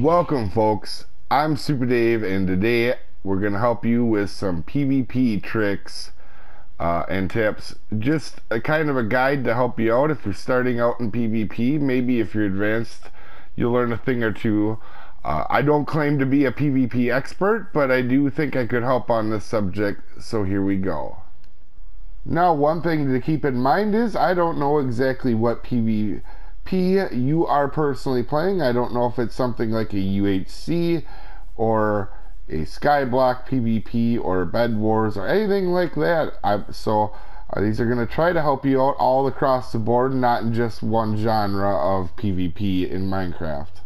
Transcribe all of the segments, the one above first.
Welcome folks, I'm Soopa-Dave, and today we're going to help you with some PvP tricks and tips. Just a kind of a guide to help you out if you're starting out in PvP. Maybe if you're advanced, you'll learn a thing or two. I don't claim to be a PvP expert, but I do think I could help on this subject, so here we go. Now, one thing to keep in mind is I don't know exactly what PvP you are personally playing. I don't know if it's something like a UHC or a Skyblock PvP or Bed Wars or anything like that. These are going to try to help you out all across the board, not in just one genre of PvP in Minecraft.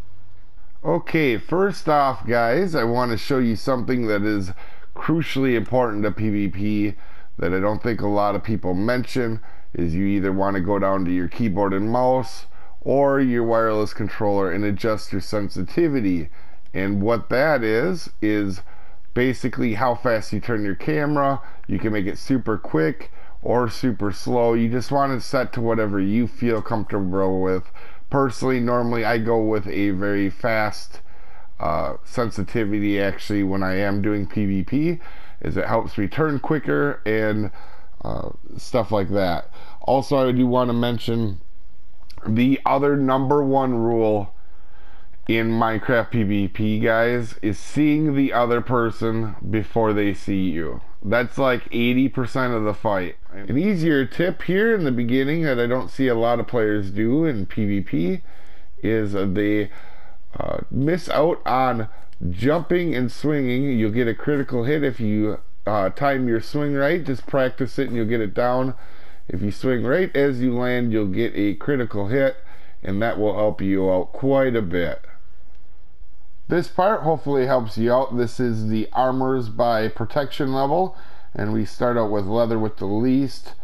Okay, first off guys, I want to show you something that is crucially important to PvP that I don't think a lot of people mention. Is you either want to go down to your keyboard and mouse or your wireless controller and adjust your sensitivity. And what that is basically how fast you turn your camera. You can make it super quick or super slow. You just want it set to whatever you feel comfortable with. Personally, normally I go with a very fast sensitivity actually when I am doing PvP, as it helps me turn quicker and stuff like that. Also, I do want to mention the other #1 rule in Minecraft PvP, guys, is seeing the other person before they see you. That's like 80% of the fight. An easier tip here in the beginning that I don't see a lot of players do in PvP is they miss out on jumping and swinging. You'll get a critical hit if you time your swing right. Just practice it and you'll get it down. If you swing right as you land, you'll get a critical hit, and that will help you out quite a bit. This part hopefully helps you out. This is the armors by protection level, and we start out with leather with the least,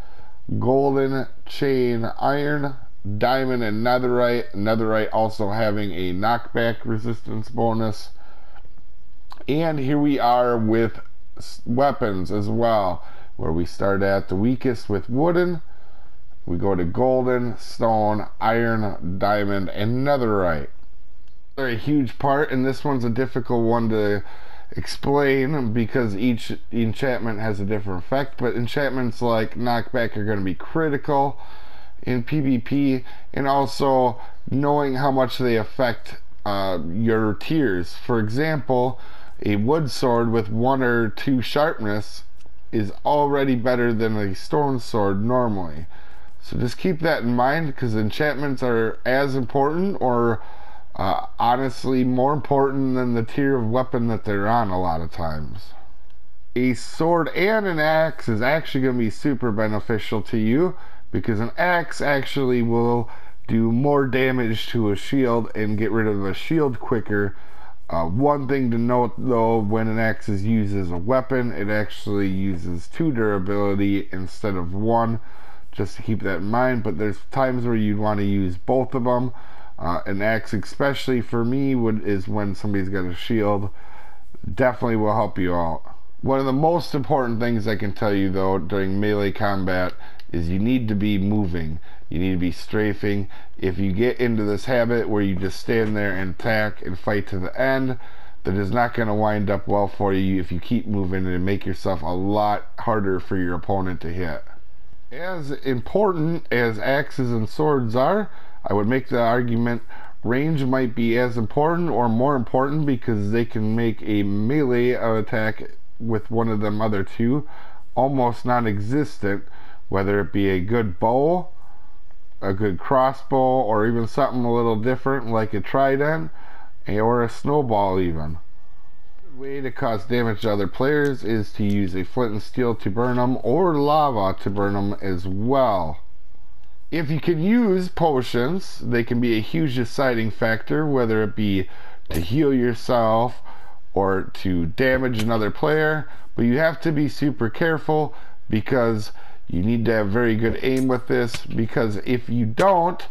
golden, chain, iron, diamond, and netherite. Netherite also having a knockback resistance bonus. And here we are with weapons as well, where we start at the weakest with wooden. We go to golden, stone, iron, diamond, and netherite. They're a huge part, and this one's a difficult one to explain because each enchantment has a different effect, but enchantments like knockback are going to be critical in PvP, and also knowing how much they affect your tiers. For example, a wood sword with 1 or 2 sharpness is already better than a stone sword normally. So just keep that in mind, because enchantments are as important, or honestly more important than the tier of weapon that they're on a lot of times. A sword and an axe is actually going to be super beneficial to you, because an axe actually will do more damage to a shield and get rid of a shield quicker. One thing to note though, when an axe is used as a weapon, it actually uses 2 durability instead of 1, just to keep that in mind. But there's times where you'd want to use both of them. An axe, especially for me, is when somebody's got a shield, definitely will help you out. One of the most important things I can tell you though during melee combat is you need to be moving. You need to be strafing. If you get into this habit where you just stand there and attack and fight to the end, that is not going to wind up well for you if you keep moving and make yourself a lot harder for your opponent to hit. As important as axes and swords are, I would make the argument range might be as important or more important, because they can make a melee attack with one of them other two almost non-existent, whether it be a good bow, a good crossbow, or even something a little different like a trident or a snowball even. A good way to cause damage to other players is to use a flint and steel to burn them, or lava to burn them as well. If you can use potions, they can be a huge deciding factor, whether it be to heal yourself or to damage another player, but you have to be super careful, because you need to have very good aim with this, because if you don't,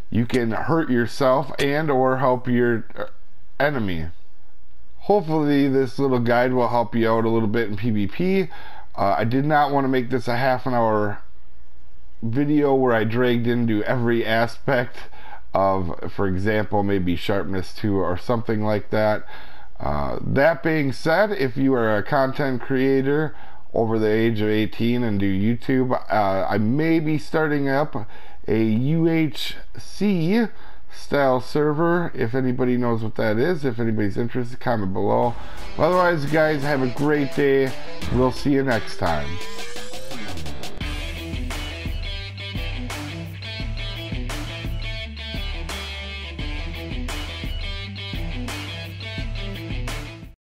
you can hurt yourself and or help your enemy. Hopefully this little guide will help you out a little bit in PvP. I did not want to make this a half an hour video where I dragged into every aspect of, for example, maybe sharpness 2 or something like that. That being said, if you are a content creator over the age of 18 and do YouTube, I may be starting up a UHC style server. If anybody knows what that is, if anybody's interested, comment below. Otherwise, guys, have a great day. We'll see you next time.